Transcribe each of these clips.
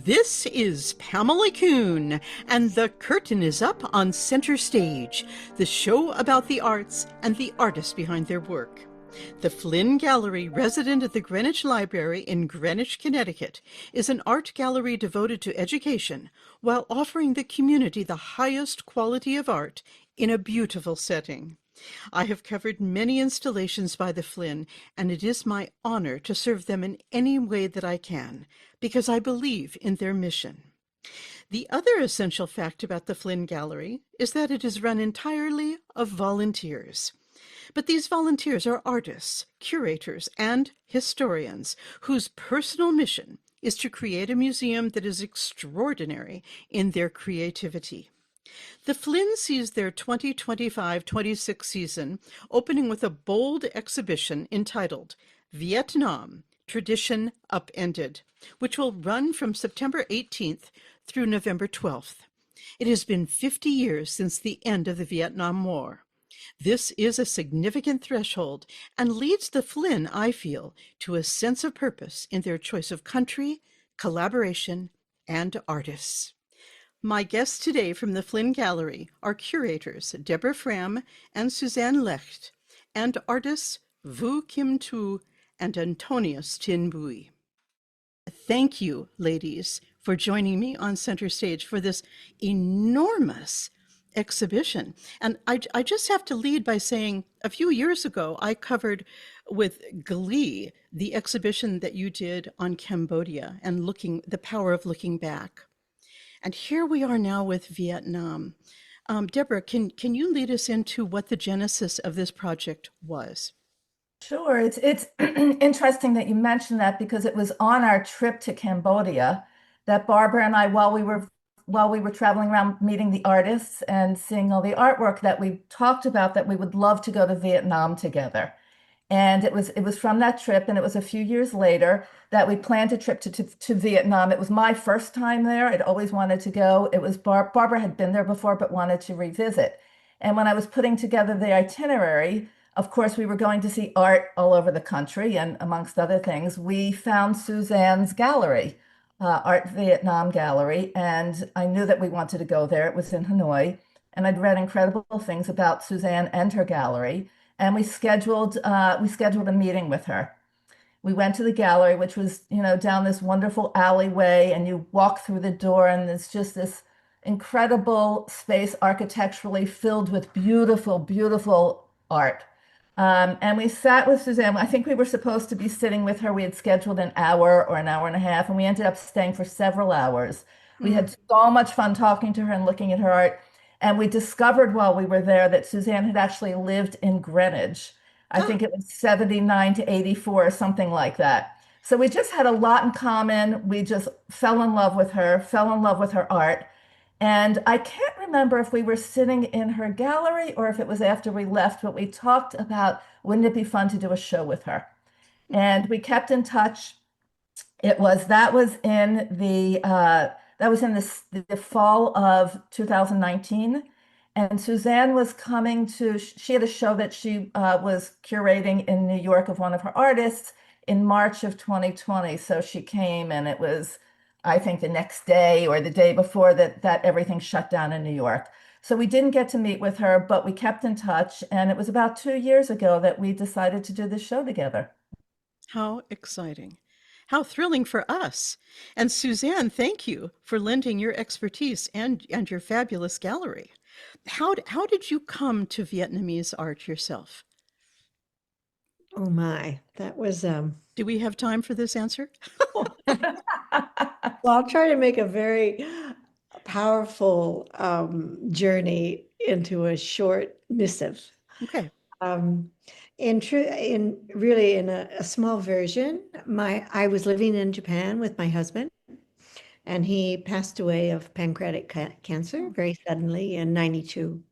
This is Pamela Kuhn, and the curtain is up on Center Stage, the show about the arts and the artists behind their work. The Flinn Gallery, resident at the Greenwich Library in Greenwich, Connecticut, is an art gallery devoted to education while offering the community the highest quality of art in a beautiful setting. I have covered many installations by the Flinn, and it is my honor to serve them in any way that I can, because I believe in their mission. The other essential fact about the Flinn Gallery is that it is run entirely of volunteers. But these volunteers are artists, curators, and historians whose personal mission is to create a museum that is extraordinary in their creativity. The Flinn sees their 2025-26 season opening with a bold exhibition entitled Vietnam, Tradition Upended, which will run from September 18th through November 12th. It has been 50 years since the end of the Vietnam War. This is a significant threshold and leads the Flinn, I feel, to a sense of purpose in their choice of country, collaboration, and artists. My guests today from the Flinn Gallery are curators Deborah Fram and Suzanne Lecht, and artists Vu Kim Tu and Antonius Tin Bui. Thank you, ladies, for joining me on Center Stage for this enormous exhibition. And I just have to lead by saying a few years ago, I covered with glee the exhibition that you did on Cambodia and the power of looking back. And here we are now with Vietnam. Deborah, can you lead us into what the genesis of this project was? Sure. It's interesting that you mentioned that because it was on our trip to Cambodia that Barbara and I, while we were traveling around meeting the artists and seeing all the artwork, that we talked about that we would love to go to Vietnam together. And it was from that trip, and it was a few years later that we planned a trip to Vietnam. It was my first time there. I'd always wanted to go. It was Barbara had been there before, but wanted to revisit. And when I was putting together the itinerary, of course, we were going to see art all over the country. And amongst other things, we found Suzanne's gallery, Art Vietnam Gallery. And I knew that we wanted to go there. It was in Hanoi. And I'd read incredible things about Suzanne and her gallery. And we scheduled a meeting with her. We went to the gallery, which was, down this wonderful alleyway, and you walk through the door, and it's just this incredible space architecturally filled with beautiful, beautiful art. And we sat with Suzanne. I think we were supposed to be sitting with her. We had scheduled an hour or an hour and a half, and we ended up staying for several hours. We had so much fun talking to her and looking at her art. And we discovered while we were there that Suzanne had actually lived in Greenwich. I think it was 79 to 84 or something like that. So we just had a lot in common. We just fell in love with her, fell in love with her art. And I can't remember if we were sitting in her gallery or if it was after we left, but we talked about, wouldn't it be fun to do a show with her? And we kept in touch. That was in the fall of 2019. And Suzanne was she had a show that she was curating in New York of one of her artists in March of 2020. So she came, and it was, I think, the next day or the day before that everything shut down in New York. So we didn't get to meet with her, but we kept in touch. And it was about 2 years ago that we decided to do this show together. How exciting. How thrilling for us. And Suzanne, thank you for lending your expertise and your fabulous gallery. How did you come to Vietnamese art yourself? Oh my, that was Do we have time for this answer? well, I'll try to make a very powerful journey into a short missive. Okay. In a small version, I was living in Japan with my husband, and he passed away of pancreatic cancer very suddenly in 92.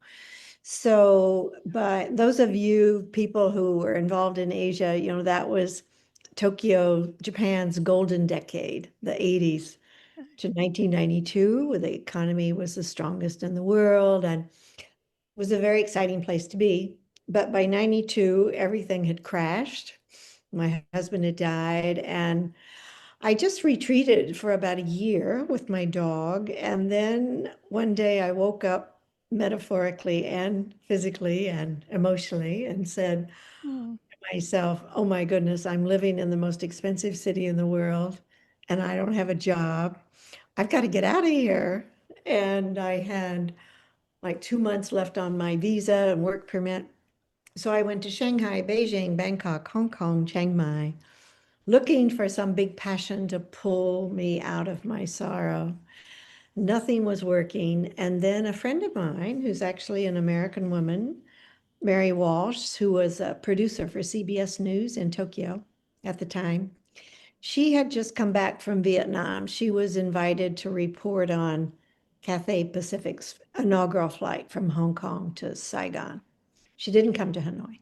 So, but those of you people who were involved in Asia, that was Tokyo, Japan's golden decade, the 80s to 1992, where the economy was the strongest in the world and was a very exciting place to be. But by 92, everything had crashed. My husband had died, and I just retreated for about a year with my dog. And then one day I woke up metaphorically and physically and emotionally and said Mm. to myself, oh my goodness, I'm living in the most expensive city in the world and I don't have a job. I've got to get out of here. And I had like 2 months left on my visa and work permit. So I went to Shanghai, Beijing, Bangkok, Hong Kong, Chiang Mai, looking for some big passion to pull me out of my sorrow. Nothing was working. And then a friend of mine, who's actually an American woman, Mary Walsh, who was a producer for CBS News in Tokyo at the time, she had just come back from Vietnam. She was invited to report on Cathay Pacific's inaugural flight from Hong Kong to Saigon. She didn't come to Hanoi.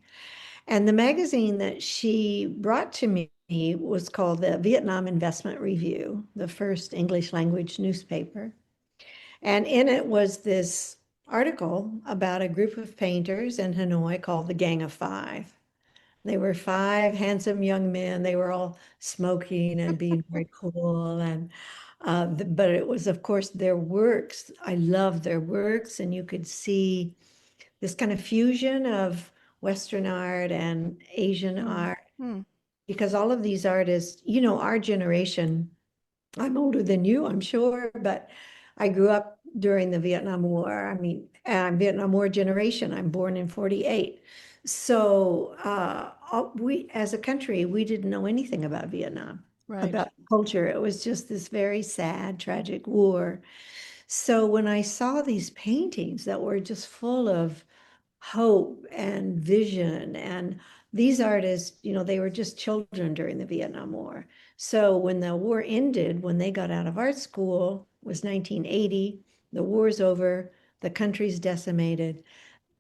And the magazine that she brought to me was called the Vietnam Investment Review, the first English language newspaper. And in it was this article about a group of painters in Hanoi called the Gang of Five. They were five handsome young men. They were all smoking and being very cool. And but it was, of course, their works. I loved their works, and you could see this kind of fusion of Western art and Asian art, Mm. because all of these artists, you know, our generation, I'm older than you, I'm sure, but I grew up during the Vietnam War. I mean, I'm Vietnam War generation. I'm born in 48. So we, as a country, we didn't know anything about Vietnam, Right. about culture. It was just this very sad, tragic war. So when I saw these paintings that were just full of hope and vision. And these artists, you know, they were just children during the Vietnam War. So when the war ended, when they got out of art school, was 1980, the war's over, the country's decimated,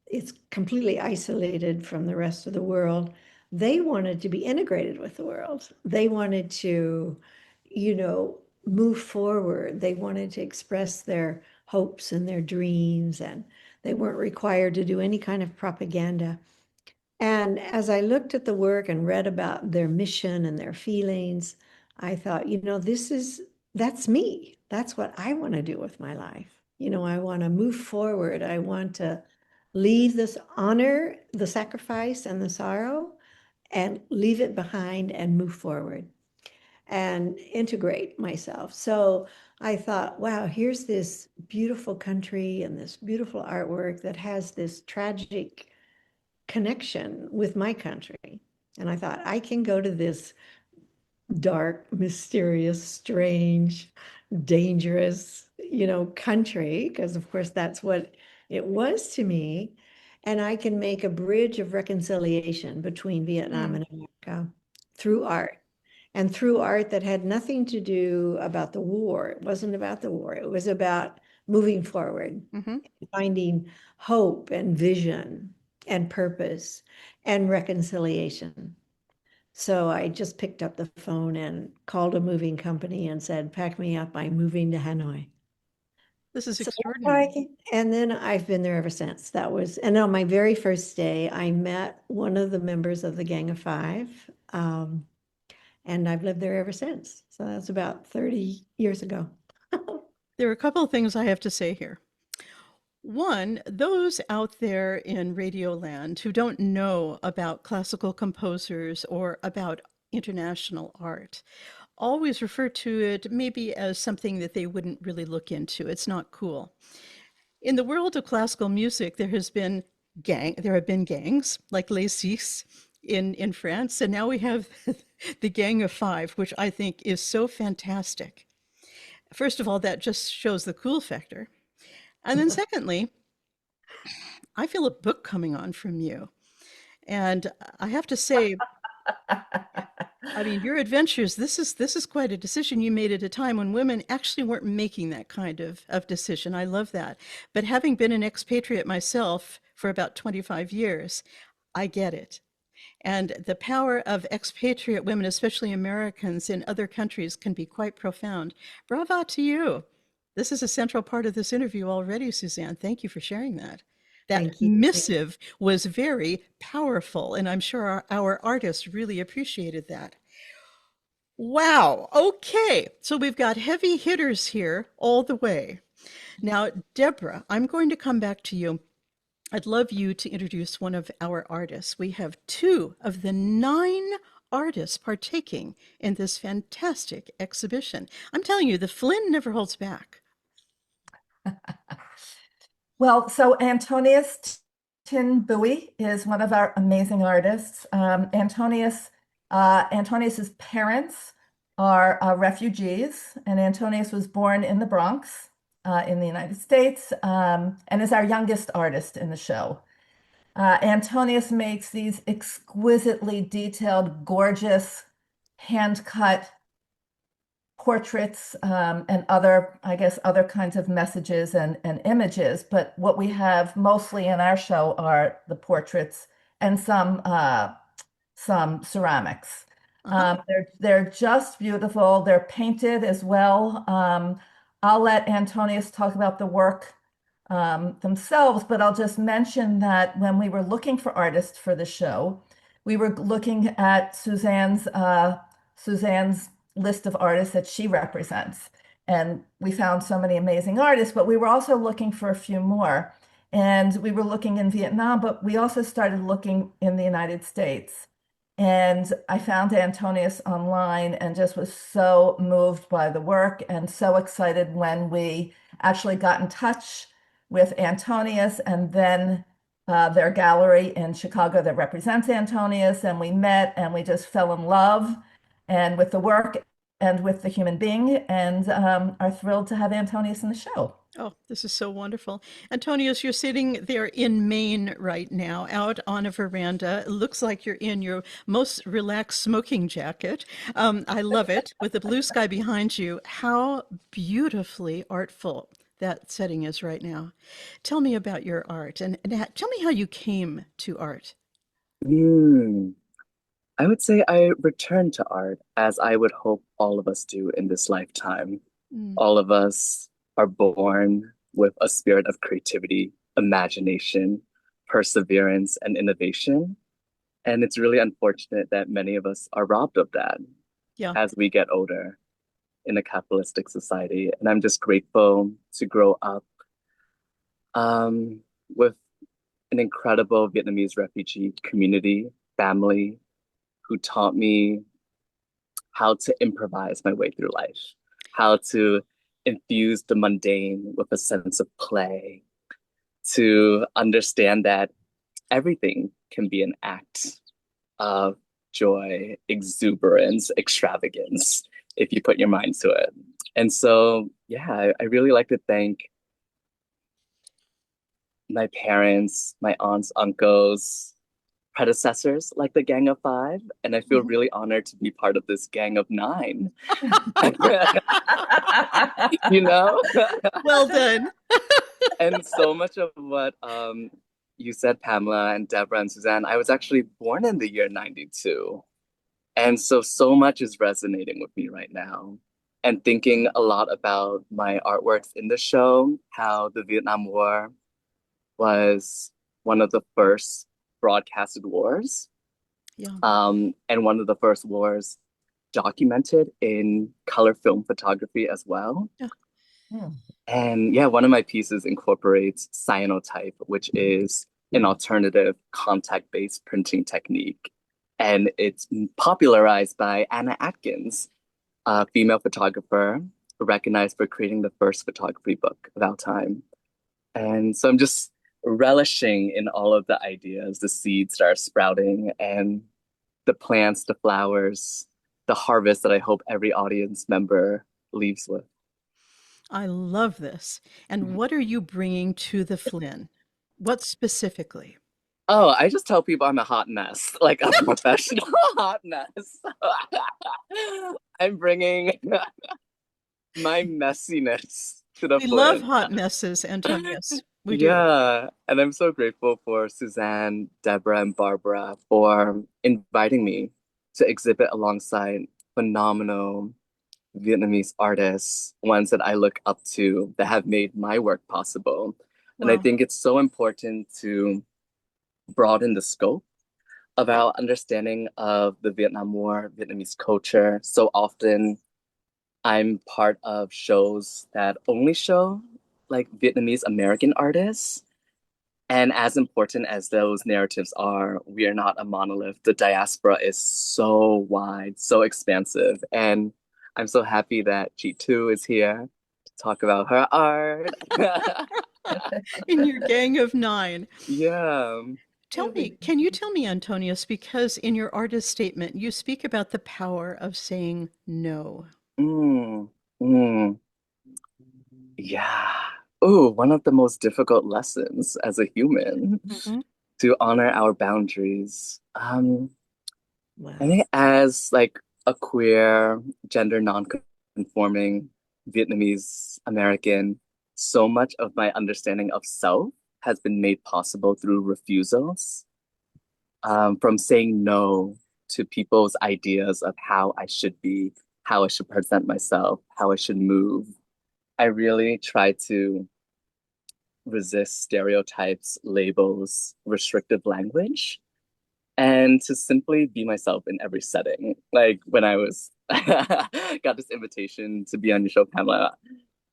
it's completely isolated from the rest of the world. They wanted to be integrated with the world. They wanted to, you know, move forward. They wanted to express their hopes and their dreams, and they weren't required to do any kind of propaganda. And as I looked at the work and read about their mission and their feelings, I thought, you know, that's me. That's what I want to do with my life. You know, I want to move forward. I want to leave this honor, the sacrifice and the sorrow, and leave it behind and move forward and integrate myself. So I thought, wow, here's this beautiful country and this beautiful artwork that has this tragic connection with my country. And I thought, I can go to this dark, mysterious, strange, dangerous, you know, country, because of course that's what it was to me. And I can make a bridge of reconciliation between Vietnam Mm. and America through art. And through art that had nothing to do about the war. It wasn't about the war. It was about moving forward, Mm-hmm. finding hope and vision and purpose and reconciliation. So I just picked up the phone and called a moving company and said, pack me up, I'm moving to Hanoi. This is So that's how I extraordinary. came. And then I've been there ever since. And on my very first day, I met one of the members of the Gang of Five. And I've lived there ever since. So that's about 30 years ago. There are a couple of things I have to say here. One, those out there in Radio Land who don't know about classical composers or about international art always refer to it maybe as something that they wouldn't really look into. It's not cool. In the world of classical music, there have been gangs like Les Six in France, and now we have the Gang of Five, which I think is so fantastic. First of all, that just shows the cool factor. And then secondly, I feel a book coming on from you. And I have to say, I mean, your adventures, this is quite a decision you made at a time when women actually weren't making that kind of decision. I love that. But having been an expatriate myself for about 25 years, I get it. And the power of expatriate women, especially Americans in other countries, can be quite profound. Bravo to you. This is a central part of this interview already, Suzanne. Thank you for sharing that. That Thank you. missive was very powerful, and I'm sure our artists really appreciated that. Wow. Okay. So we've got heavy hitters here all the way. Now, Deborah, I'm going to come back to you. I'd love you to introduce one of our artists. We have two of the 9 artists partaking in this fantastic exhibition. I'm telling you, the Flynn never holds back. Well, so Antonius Tin Bowie is one of our amazing artists. Antonius's parents are refugees, and Antonius was born in the Bronx, in the United States, and is our youngest artist in the show. Antonius makes these exquisitely detailed, gorgeous, hand-cut portraits, and other, I guess, other kinds of messages and images. But what we have mostly in our show are the portraits and some ceramics. Uh-huh. They're just beautiful. They're painted as well. I'll let Antonius talk about the work themselves, but I'll just mention that when we were looking for artists for the show, we were looking at Suzanne's list of artists that she represents. And we found so many amazing artists, but we were also looking for a few more. And we were looking in Vietnam, but we also started looking in the United States. And I found Antonius online and just was so moved by the work and so excited when we actually got in touch with Antonius and then their gallery in Chicago that represents Antonius. And we met and we just fell in love and with the work and with the human being, and are thrilled to have Antonius in the show. Oh, this is so wonderful. Antonius, you're sitting there in Maine right now, out on a veranda. It looks like you're in your most relaxed smoking jacket. I love it, with the blue sky behind you. How beautifully artful that setting is right now. Tell me about your art and tell me how you came to art. Hmm. I would say I return to art as I would hope all of us do in this lifetime. Mm, All of us are born with a spirit of creativity, imagination, perseverance, and innovation. And it's really unfortunate that many of us are robbed of that yeah. as we get older in a capitalistic society. And I'm just grateful to grow up with an incredible Vietnamese refugee community, family, who taught me how to improvise my way through life, how to infuse the mundane with a sense of play, to understand that everything can be an act of joy, exuberance, extravagance, if you put your mind to it. And so, yeah, I really like to thank my parents, my aunts, uncles, predecessors like the Gang of Five. And I feel Mhm. really honored to be part of this Gang of Nine. You know? Well done. And so much of what you said, Pamela and Deborah and Suzanne, I was actually born in the year 92. And so much is resonating with me right now. And thinking a lot about my artworks in the show, how the Vietnam War was one of the first broadcasted wars, Yeah. and one of the first wars documented in color film photography as well. Yeah. Hmm. And yeah, one of my pieces incorporates cyanotype, which is an alternative contact-based printing technique. And it's popularized by Anna Atkins, a female photographer recognized for creating the first photography book of our time. And so I'm just relishing in all of the ideas, the seeds that are sprouting, and the plants, the flowers, the harvest that I hope every audience member leaves with. I love this. And what are you bringing to the Flynn? What specifically? Oh, I just tell people I'm a hot mess, like a professional hot mess. I'm bringing my messiness to the We love Flint. hot messes, Antonius. We do. Yeah, and I'm so grateful for Suzanne, Deborah, and Barbara for inviting me to exhibit alongside phenomenal Vietnamese artists, ones that I look up to that have made my work possible. And I Wow. think it's so important to broaden the scope about understanding of the Vietnam War, Vietnamese culture. So often I'm part of shows that only show like Vietnamese American artists. And as important as those narratives are, we are not a monolith. The diaspora is so wide, so expansive. And I'm so happy that G2 is here to talk about her art. In your gang of nine. Yeah. Can you tell me, Antonius, because in your artist statement, you speak about the power of saying no. Mm, mm, yeah. Oh, one of the most difficult lessons as a human Mm-hmm. to honor our boundaries. I Wow. think as like a queer, gender non-conforming Vietnamese American, so much of my understanding of self has been made possible through refusals, from saying no to people's ideas of how I should be, how I should present myself, how I should move. I really try to resist stereotypes, labels, restrictive language, and to simply be myself in every setting. Like when I was got this invitation to be on your show, Pamela,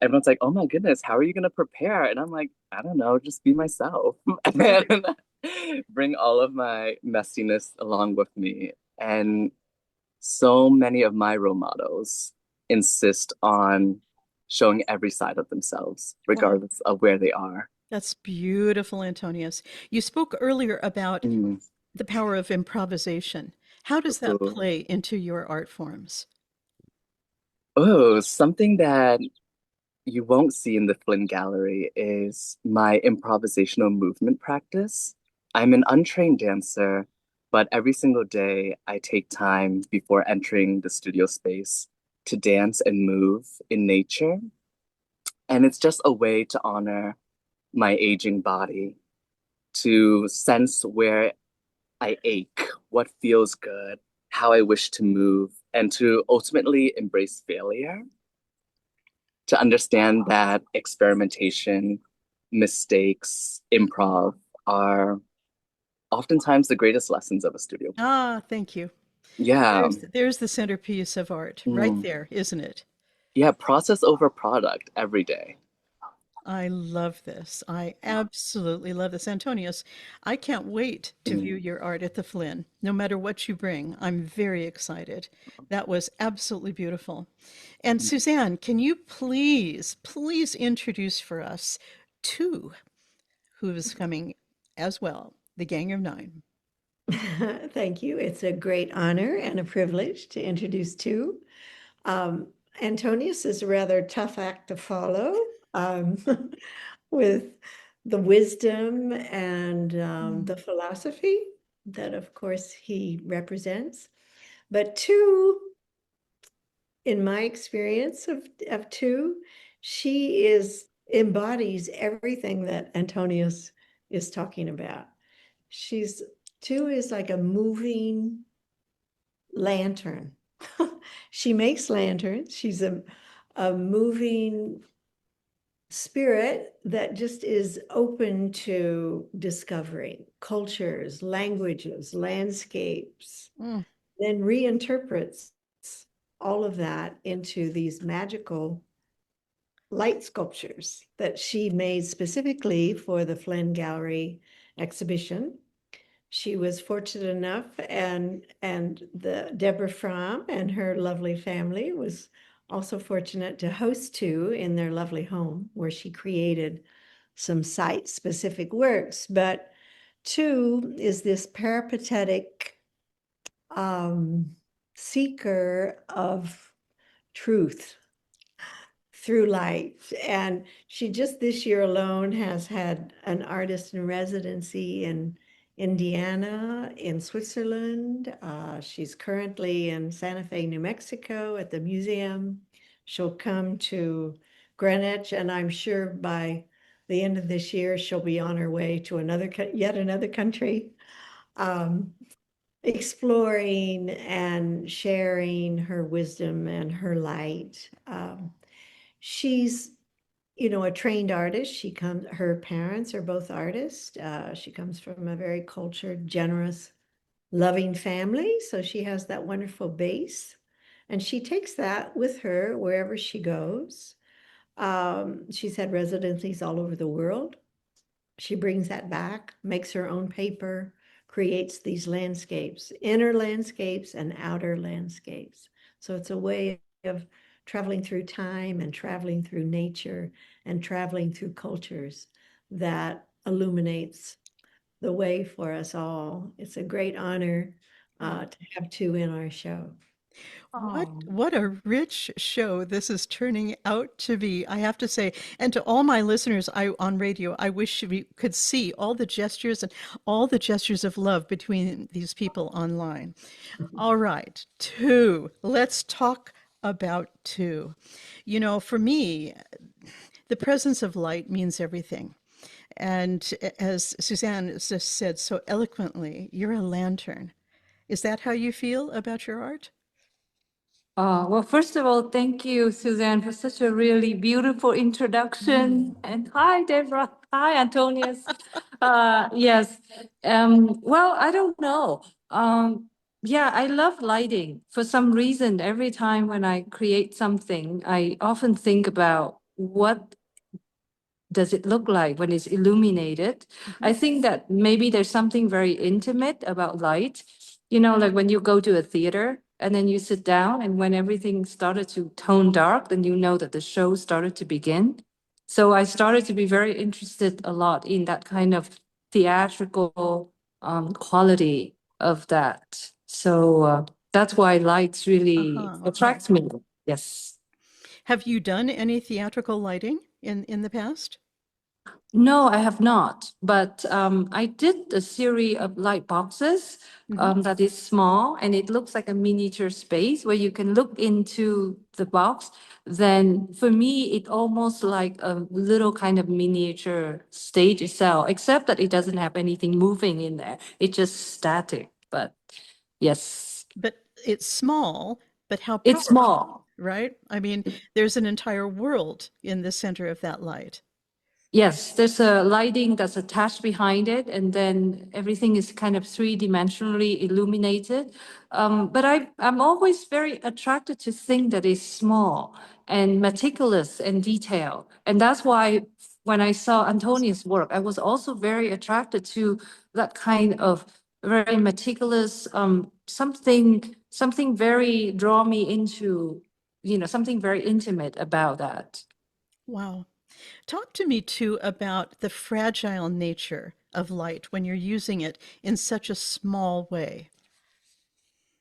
everyone's like, "Oh my goodness, how are you gonna prepare?" And I'm like, "I don't know, just be myself." And bring all of my messiness along with me. And so many of my role models insist on showing every side of themselves, Oh, regardless of where they are. that's beautiful, Antonius. You spoke earlier about Mm. the power of improvisation. How does that Ooh. play into your art forms? Oh, something that you won't see in the Flinn Gallery is my improvisational movement practice. I'm an untrained dancer, but every single day I take time before entering the studio space to dance and move in nature. And it's just a way to honor my aging body, to sense where I ache, what feels good, how I wish to move, and to ultimately embrace failure, to understand that experimentation, mistakes, improv are oftentimes the greatest lessons of a studio play. Ah, thank you. Yeah. There's the centerpiece of art right Mm. there, isn't it? Yeah, process over product every day. I love this. I absolutely love this. Antonius, I can't wait to view Mm. your art at the Flynn, no matter what you bring. I'm very excited. That was absolutely beautiful. And Suzanne, can you please introduce for us two who is coming as well, the Gang of Nine? Thank you. It's a great honor and a privilege to introduce two. Um, Antonius is a rather tough act to follow, um, with the wisdom and Mm. the philosophy that, of course, he represents. But two, in my experience of two, she embodies everything that Antonius is talking about. She's Two is like a moving lantern. She makes lanterns. She's a moving spirit that just is open to discovering cultures, languages, landscapes, Mm. then reinterprets all of that into these magical light sculptures that she made specifically for the Flinn Gallery exhibition. She was fortunate enough, and the Deborah Fromm and her lovely family was also fortunate to host two in their lovely home where she created some site-specific works. But two is this peripatetic seeker of truth through life. And she just this year alone has had an artist in residency in Indiana, in Switzerland. She's currently in Santa Fe, New Mexico at the museum. She'll come to Greenwich, and I'm sure by the end of this year, she'll be on her way to yet another country, um, exploring and sharing her wisdom and her light. She's, a trained artist. Her parents are both artists. She comes from a very cultured, generous loving family. So she has that wonderful base. And she takes that with her wherever she goes. She's had residencies all over the world. She brings that back, makes her own paper, creates these landscapes, inner landscapes and outer landscapes. So it's a way of traveling through time and traveling through nature and traveling through cultures that illuminates the way for us all. It's a great honor to have two in our show. What a rich show this is turning out to be, I have to say. And to all my listeners on radio, I wish we could see all the gestures and all the gestures of love between these people online. All right, two. Let's talk about two. You know, for me, the presence of light means everything. And as Suzanne just said so eloquently, you're a lantern. Is that how you feel about your art? Well, first of all, thank you, Suzanne, for such a really beautiful introduction. And hi, Deborah. Hi, Antonius. Yes. Well, I don't know. Yeah, I love lighting. For some reason, every time when I create something, I often think about what does it look like when it's illuminated? I think that maybe there's something very intimate about light. You know, like when you go to a theater and then you sit down, and when everything started to tone dark, then you know that the show started to begin. So I started to be very interested a lot in that kind of theatrical quality of that. So that's why lights really Okay. attracts me. Yes. Have you done any theatrical lighting in the past? No, I have not, but I did a series of light boxes that is small, and it looks like a miniature space where you can look into the box. Then for me, it almost like a little kind of miniature stage itself, except that it doesn't have anything moving in there. It's just static, but yes, But it's small, but how it's powerful, small. right? I mean, there's an entire world in the center of that light. Yes, there's a lighting that's attached behind it, and then everything is kind of three-dimensionally illuminated. But I'm always very attracted to things that is small and meticulous and detailed. And that's why when I saw Antonia's work, I was also very attracted to that kind of very meticulous, something very draw me into, something very intimate about that. Wow. Talk to me too about the fragile nature of light when you're using it in such a small way.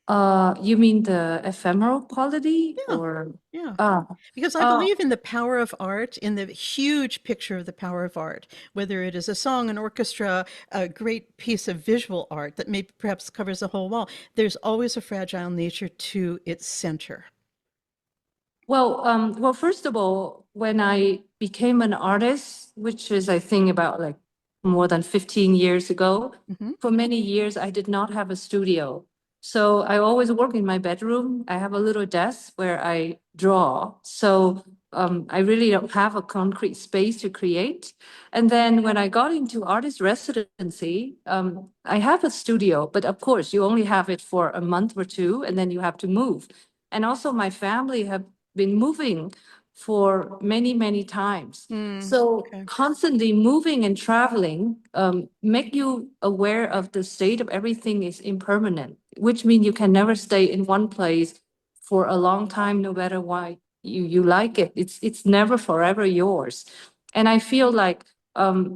You mean the ephemeral quality Yeah, or yeah. uh Because I uh believe in the power of art, in the huge picture of the power of art, whether it is a song, an orchestra, a great piece of visual art that maybe perhaps covers a whole wall. There's always a fragile nature to its center. well, first of all, when I became an artist, which is I think about like more than 15 years ago, Hmm. for many years I did not have a studio. So I always work in my bedroom. I have a little desk where I draw. So I really don't have a concrete space to create. And then when I got into artist residency, I have a studio, but of course you only have it for a month or two, and then you have to move. And also my family have been moving for many, many times. So Okay. constantly moving and traveling make you aware of the state of everything is impermanent, which means you can never stay in one place for a long time, no matter why you like it. It's never forever yours. And I feel like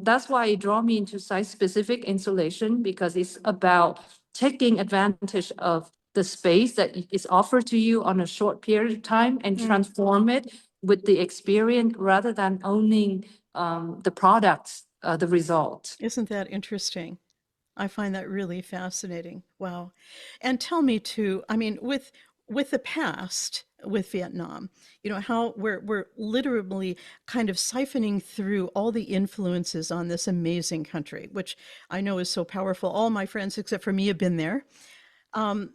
that's why it draw me into site-specific installation, because it's about taking advantage of the space that is offered to you on a short period of time and transform it with the experience rather than owning the products, the result. Isn't that interesting? I find that really fascinating. Wow. And tell me too, I mean, with the past, with Vietnam, you know, how we're literally kind of siphoning through all the influences on this amazing country, which I know is so powerful. All my friends except for me have been there. Um,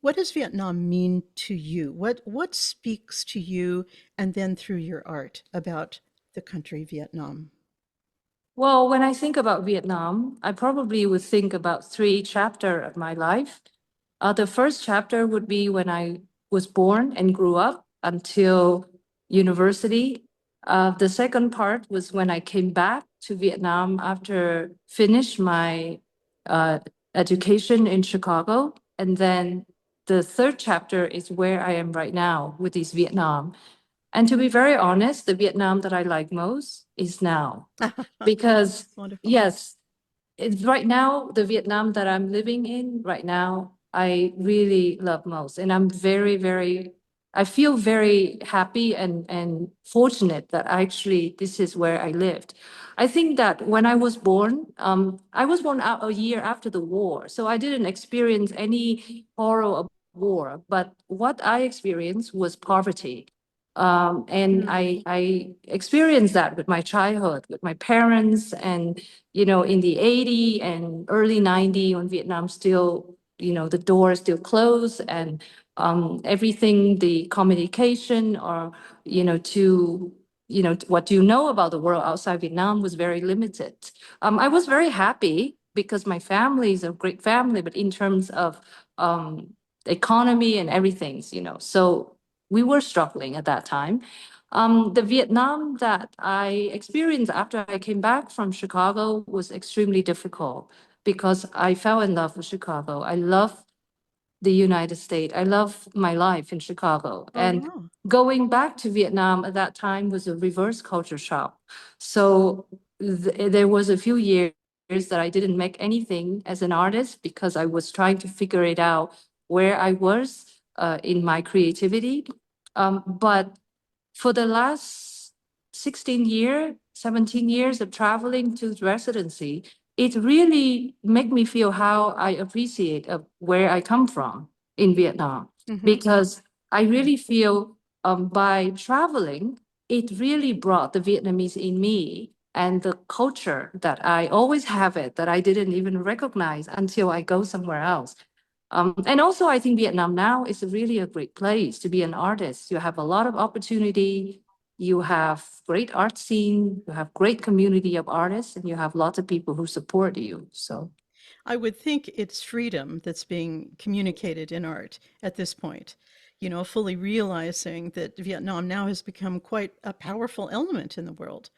what does Vietnam mean to you? What speaks to you and then through your art about the country Vietnam? Well, when I think about Vietnam, I probably would think about three chapters of my life. The first chapter would be when I was born and grew up until university. The second part was when I came back to Vietnam after finish my uh, education in Chicago. And then the third chapter is where I am right now, which is Vietnam. And to be very honest, the Vietnam that I like most is now. Because Wonderful. yes, right now, the Vietnam that I'm living in right now, I really love most. And I'm I feel very happy and fortunate that actually this is where I lived. I think that when I was born out a year after the war. So I didn't experience any horror of war, but what I experienced was poverty. And I experienced that with my childhood, with my parents, and in the 80 and early 90 when Vietnam still, the doors still closed and everything, the communication or, what you know about the world outside Vietnam was very limited. I was very happy because my family is a great family, but in terms of economy and everything, so we were struggling at that time. The Vietnam that I experienced after I came back from Chicago was extremely difficult because I fell in love with Chicago. I love the United States. I love my life in Chicago. Oh, And wow. going back to Vietnam at that time was a reverse culture shock. So there was a few years that I didn't make anything as an artist because I was trying to figure it out where I was in my creativity. But for the last 17 years of traveling to residency, it really made me feel how I appreciate where I come from in Vietnam. Because I really feel by traveling, it really brought the Vietnamese in me and the culture that I always have it that I didn't even recognize until I go somewhere else. And also, I think Vietnam now is really a great place to be an artist. You have a lot of opportunity. You have great art scene. You have great community of artists, and you have lots of people who support you. So I would think it's freedom that's being communicated in art at this point, fully realizing that Vietnam now has become quite a powerful element in the world.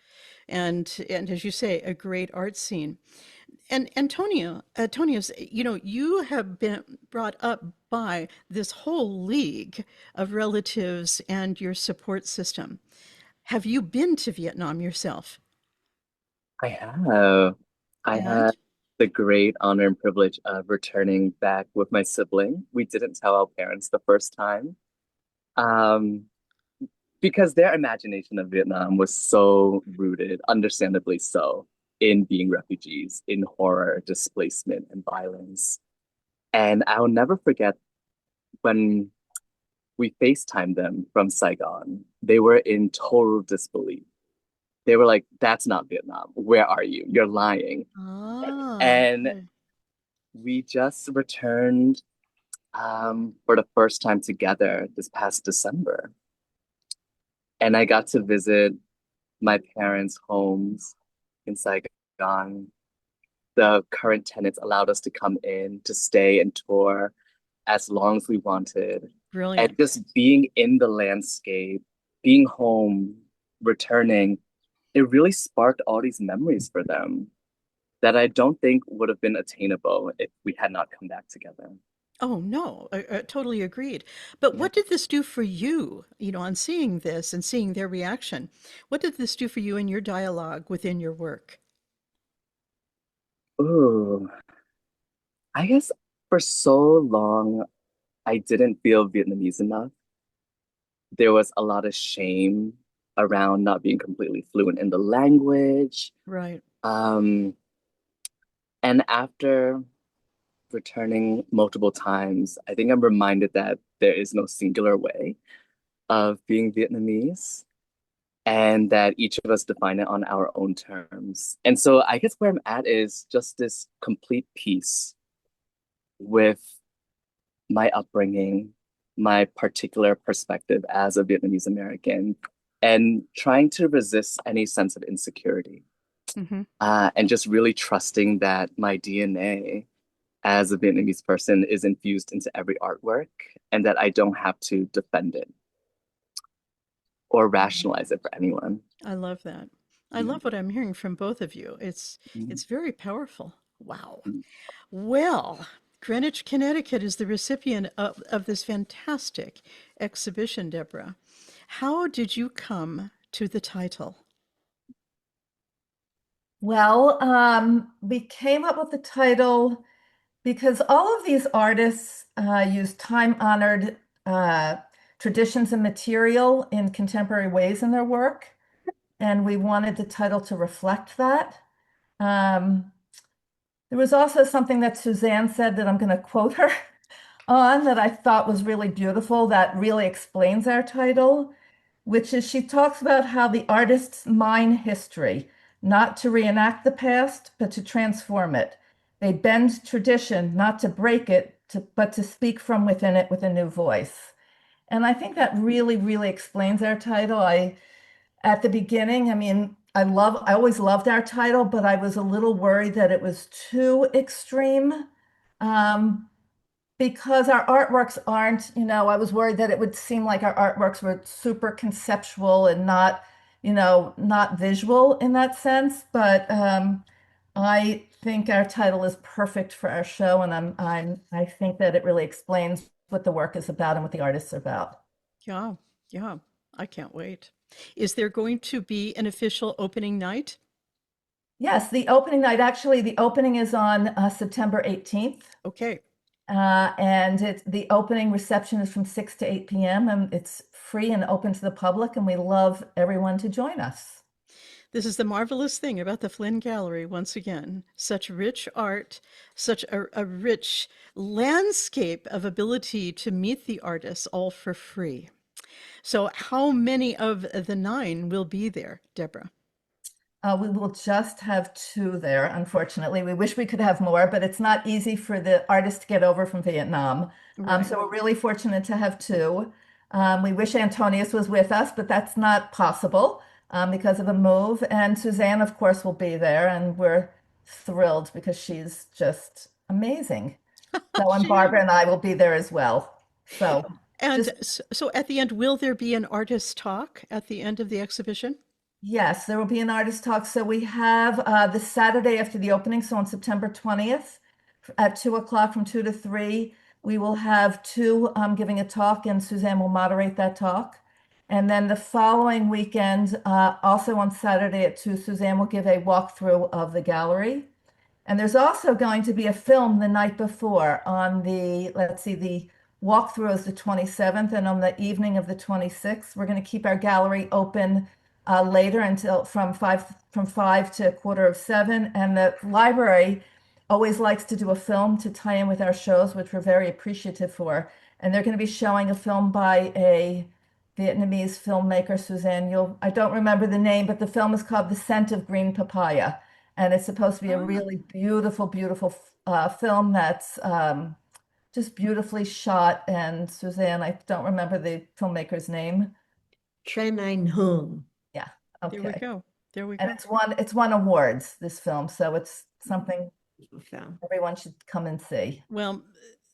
And as you say, a great art scene. And Antonius, you have been brought up by this whole league of relatives and your support system. Have you been to Vietnam yourself? I have. I had And the great honor and privilege of returning back with my sibling. We didn't tell our parents the first time, um, because their imagination of Vietnam was so rooted, understandably so, in being refugees, in horror, displacement, and violence. And I'll never forget when we FaceTimed them from Saigon. They were in total disbelief. They were like, "That's not Vietnam. Where are you? You're lying." And okay. we just returned for the first time together this past December. And I got to visit my parents' homes in Saigon. The current tenants allowed us to come in to stay and tour as long as we wanted. And Brilliant. just being in the landscape, being home, returning, it really sparked all these memories for them that I don't think would have been attainable if we had not come back together. Oh, no, I totally agreed. But Yeah. what did this do for you, on seeing this and seeing their reaction? What did this do for you in your dialogue within your work? Ooh, I guess for so long, I didn't feel Vietnamese enough. There was a lot of shame around not being completely fluent in the language. Right. Um, and after returning multiple times, I think I'm reminded that there is no singular way of being Vietnamese and that each of us define it on our own terms. And so I guess where I'm at is just this complete peace with my upbringing, my particular perspective as a Vietnamese American, and trying to resist any sense of insecurity. and just really trusting that my DNA as a Vietnamese person is infused into every artwork and that I don't have to defend it or rationalize it for anyone. I love that. I love what I'm hearing from both of you. Mhm. It's very powerful. Wow. Well, Greenwich, Connecticut is the recipient of this fantastic exhibition, Deborah. How did you come to the title? Well, we came up with the title because all of these artists use time-honored traditions and material in contemporary ways in their work, and we wanted the title to reflect that. There was also something that Suzanne said that I'm going to quote her on that I thought was really beautiful, that really explains our title, which is she talks about how the artists mine history, not to reenact the past, but to transform it. They bend tradition, not to break it, but to speak from within it with a new voice. And I think that really, really explains our title. At the beginning, I mean, I always loved our title, but I was a little worried that it was too extreme. Um, because our artworks aren't, I was worried that it would seem like our artworks were super conceptual and not, not visual in that sense. But I think our title is perfect for our show, and I think that it really explains what the work is about and what the artists are about. Yeah, yeah, I can't wait. Is there going to be an official opening night? Yes, the opening night, actually, the opening is on September 18th. Okay. And the opening reception is from 6 to 8 p.m. and it's free and open to the public, and we love everyone to join us. This is the marvelous thing about the Flinn Gallery, once again. Such rich art, such a rich landscape of ability to meet the artists all for free. So, how many of the 9 will be there, Deborah? We will just have 2 there, unfortunately. We wish we could have more, but it's not easy for the artists to get over from Vietnam. Right. So we're really fortunate to have 2. We wish Antonius was with us, but that's not possible because of a move. And Suzanne, of course, will be there, and we're thrilled because she's just amazing. So, and She Barbara is. and I will be there as well. So And just so at the end, will there be an artist talk at the end of the exhibition? Yes, there will be an artist talk. So we have the Saturday after the opening, so on September 20th at 2 o'clock from 2 to 3, we will have 2 giving a talk, and Suzanne will moderate that talk. And then the following weekend, also on Saturday at 2, Suzanne will give a walkthrough of the gallery. And there's also going to be a film the night before on let's see, the walkthrough is the 27th, and on the evening of the 26th, we're going to keep our gallery open later until from 5 to 6:45. And the library always likes to do a film to tie in with our shows, which we're very appreciative for. And they're going to be showing a film by a Vietnamese filmmaker, Suzanne. I don't remember the name, but the film is called The Scent of Green Papaya. And it's supposed to be a really beautiful, beautiful film that's just beautifully shot. And Suzanne, I don't remember the filmmaker's name. Trinh Hung. Yeah. There we Okay. go. There we And go. it's won awards, this film. So it's something Film. everyone should come and see. Well,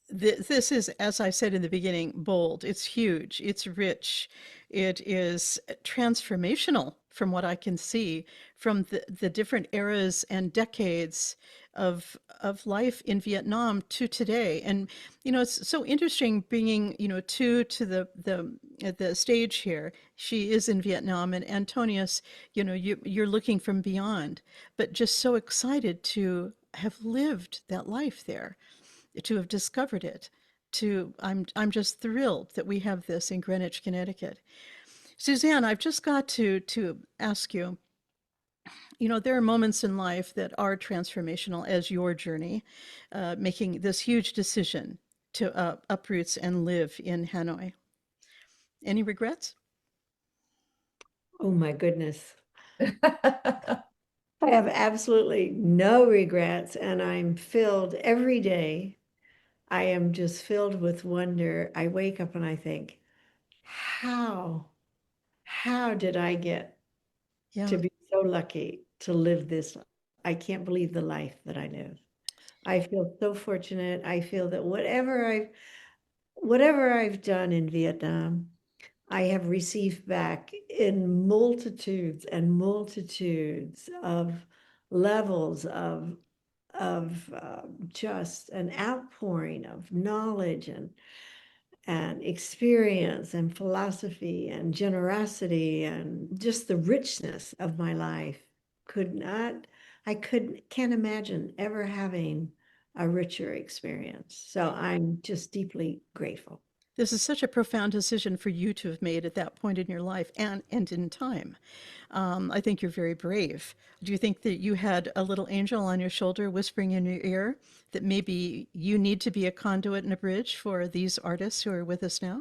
this is, as I said in the beginning, bold. It's huge. It's rich. It is transformational from what I can see from the different eras and decades of life in Vietnam to today. And it's so interesting bringing two to the stage here. She is in Vietnam, and Antonius, you're looking from beyond, but just so excited to have lived that life there, to have discovered it. I'm just thrilled that we have this in Greenwich, Connecticut. Suzanne, I've just got to ask you, there are moments in life that are transformational, as your journey, making this huge decision to uproots and live in Hanoi. Any regrets? Oh my goodness. I have absolutely no regrets, and I'm filled every day. I am just filled with wonder. I wake up and I think, how did I get Yeah. to be so lucky? to live this. I can't believe the life that I live. I feel so fortunate. I feel that whatever I've done in Vietnam, I have received back in multitudes and multitudes of levels of just an outpouring of knowledge and experience and philosophy and generosity and just the richness of my life. Can't imagine ever having a richer experience. So I'm just deeply grateful. This is such a profound decision for you to have made at that point in your life and in time. I think you're very brave. Do you think that you had a little angel on your shoulder whispering in your ear that maybe you need to be a conduit and a bridge for these artists who are with us now?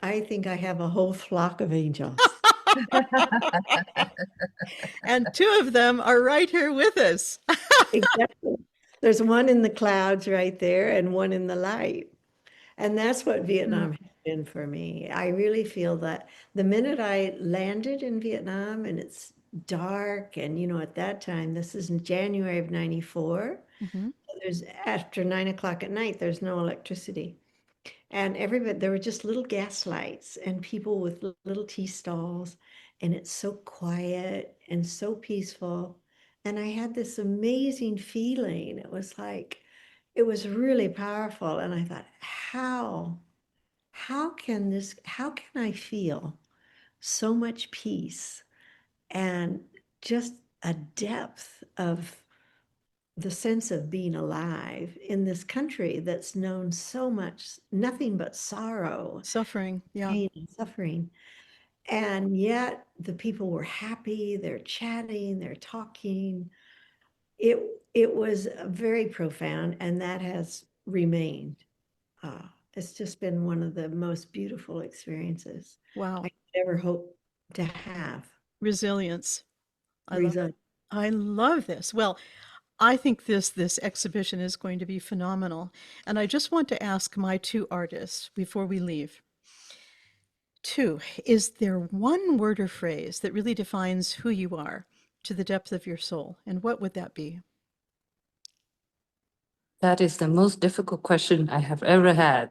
I think I have a whole flock of angels. And two of them are right here with us. Exactly. There's one in the clouds right there and one in the light. And that's what Vietnam has been for me. I really feel that the minute I landed in Vietnam and it's dark, and at that time, this is in January of 94, there's after 9 o'clock at night, there's no electricity. And there were just little gas lights and people with little tea stalls. And it's so quiet and so peaceful. And I had this amazing feeling. It was really powerful. And I thought, how can I feel so much peace and just a depth of the sense of being alive in this country that's known so much, nothing but sorrow, Suffering, yeah. pain, and suffering. And yet the people were happy, they're chatting, they're talking. It was very profound, and that has remained. It's just been one of the most beautiful experiences Wow. I could ever hope to have. Resilience. Result. I love this. Well, I think this exhibition is going to be phenomenal. And I just want to ask my two artists before we leave. Two, is there one word or phrase that really defines who you are to the depth of your soul? And what would that be? That is the most difficult question I have ever had.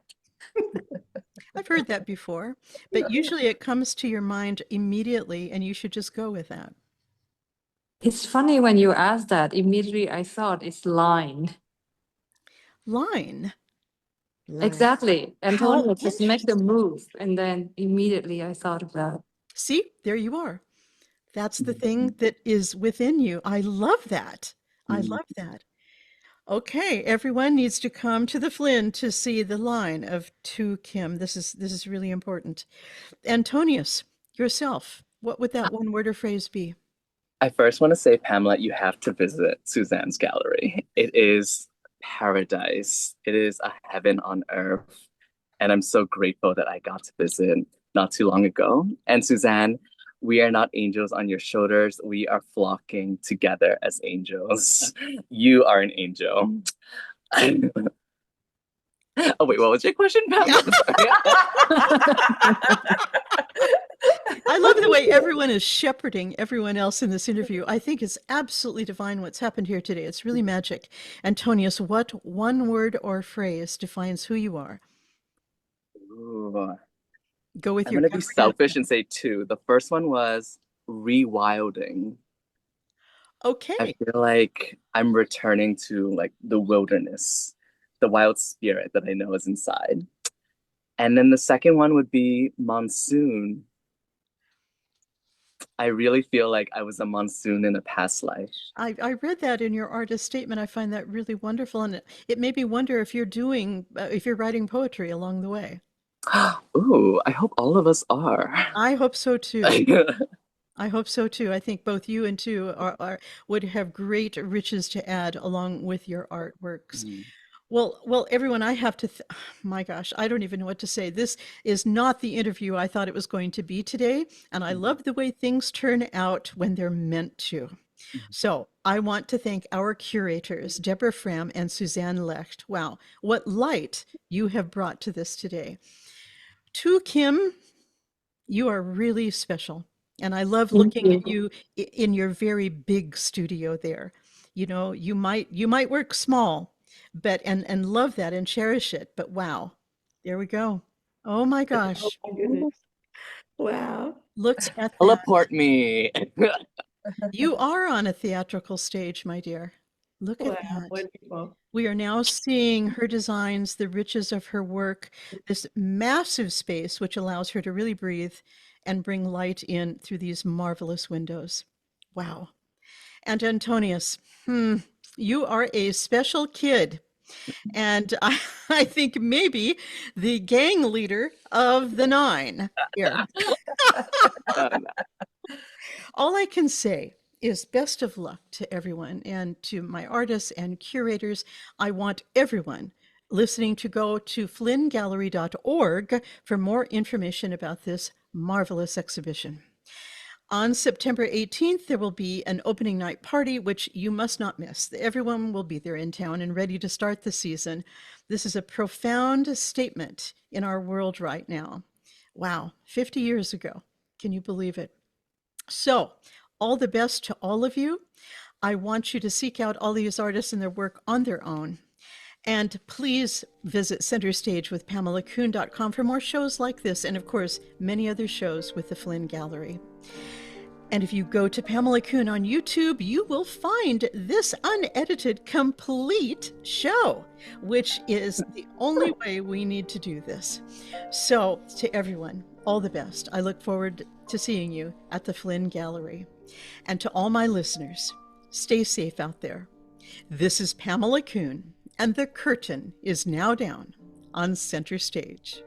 I've heard that before, but usually it comes to your mind immediately, and you should just go with that. It's funny when you asked that, immediately I thought it's line. Line. Exactly. Antonio, just make the interesting. move. And then immediately I thought of that. See, there you are. That's the thing that is within you. I love that. I love that. Okay, everyone needs to come to the Flynn to see the line of To Kim. This is really important. Antonius, yourself, what would that one word or phrase be? I first want to say, Pamela, you have to visit Suzanne's gallery. It is paradise. It is a heaven on earth. And I'm so grateful that I got to visit not too long ago. And Suzanne, we are not angels on your shoulders. We are flocking together as angels. You are an angel. Oh, wait, what was your question, Pamela? I love the way everyone is shepherding everyone else in this interview. I think it's absolutely divine what's happened here today. It's really magic. Antonius, what one word or phrase defines who you are? Ooh. Go with I'm your going to be gut selfish answer. and say two. The first one was rewilding. Okay. I feel like I'm returning to like the wilderness, the wild spirit that I know is inside. And then the second one would be monsoon. I really feel like I was a monsoon in a past life. I read that in your artist statement. I find that really wonderful, and it made me wonder if if you're writing poetry along the way. Ooh, I hope all of us are. I hope so too. I hope so too. I think both you and two would have great riches to add along with your artworks. Well, everyone, I have to, my gosh, I don't even know what to say. This is not the interview I thought it was going to be today. And I love the way things turn out when they're meant to. So I want to thank our curators, Deborah Fram and Suzanne Lecht. Wow, what light you have brought to this today. To Kim, you are really special. And I love looking at you in your very big studio there. You know, you might work small, but and love that and cherish it. But wow, there we go. Oh my Oh gosh. my goodness. Wow. Look at that. Teleport me. You are on a theatrical stage, my dear. Look at Wow, that. wonderful. We are now seeing her designs, the riches of her work, this massive space which allows her to really breathe and bring light in through these marvelous windows. Wow. And Antonius, you are a special kid. And I think maybe the gang leader of the 9 here. All I can say is best of luck to everyone and to my artists and curators. I want everyone listening to go to flynngallery.org for more information about this marvelous exhibition. On September 18th, there will be an opening night party, which you must not miss. Everyone will be there in town and ready to start the season. This is a profound statement in our world right now. Wow, 50 years ago. Can you believe it? So, all the best to all of you. I want you to seek out all these artists and their work on their own. And please visit centerstagewithpamelakuhn.com for more shows like this, and of course, many other shows with the Flinn Gallery. And if you go to Pamela Kuhn on YouTube, you will find this unedited, complete show, which is the only way we need to do this. So, to everyone, all the best. I look forward to seeing you at the Flinn Gallery. And to all my listeners, stay safe out there. This is Pamela Kuhn, and the curtain is now down on Center Stage.